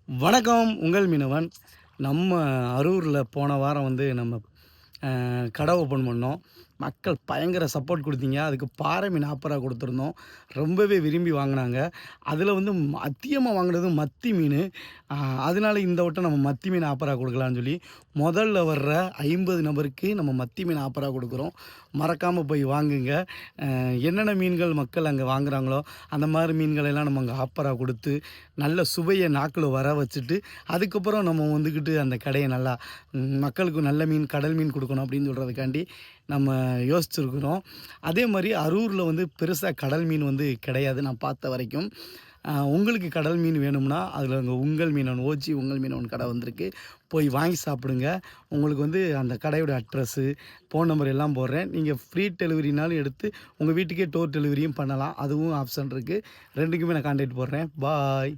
வணக்கம். உங்கள் மீனவன். நம்ம அரூரில் போன வாரம் வந்து நம்ம கடை ஓப்பன் பண்ணோம். மக்கள் பயங்கர சப்போர்ட் குடுத்தீங்க. அதுக்கு பாறை மீன் ஆஃபரா குடுத்துருந்தோம். ரொம்பவே விரும்பி வாங்குனாங்க. அதில வந்து அதிகமா வாங்குனது மத்தி மீனு. அ அதனால இந்த வட்டம் நம்ம மத்தி மீன் ஆஃபரா குடுக்கலான்னு சொல்லி, முதல்ல வர்ற 50 நபருக்கு நம்ம மத்தி மீன் ஆஃபரா குடுக்குறோம். மறக்காம போய் வாங்குங்க. என்னென்ன மீன்கள் மக்கள் அங்க வாங்குறாங்களோ, அந்த மாரி மீன்கள் எல்லாம் நம்ம அங்க ஆஃபரா குடுத்து, நல்ல சுவைய நாக்குல வர வச்சுட்டு, அதுக்கப்புறம் நம்ம வந்துக்கிட்டு அந்த கடைய நல்லா மக்களுக்கு நல்ல மீன், கடல் மீன் குடுக்கணும் அப்படின்னு சொல்றதுக்காண்டி நம்ம யோசிச்சிருக்கிறோம். அதே மாரி அரூர்ல வந்து பெருசா கடல் மீன் வந்து கிடையாது நான் பார்த்த வரைக்கும். உங்களுக்கு கடல் மீன் வேணும்னா, அதில அங்க உங்கள் மீனவன் ஓஜி உங்கள் மீனவன் கடை வந்திருக்கு. போய் வாங்கி சாப்பிடுங்க. உங்களுக்கு வந்து அந்த கடையோட அட்ரஸு, ஃபோன் நம்பர் எல்லாம் போடுறேன். நீங்க ஃப்ரீ டெலிவரினாலும் எடுத்து உங்க வீட்டுக்கே டோர் டெலிவரியும் பண்ணலாம். அதுவும் ஆப்ஷன் இருக்கு. 2க்குமே நான் கான்டாக்ட் போடுறேன். பாய்.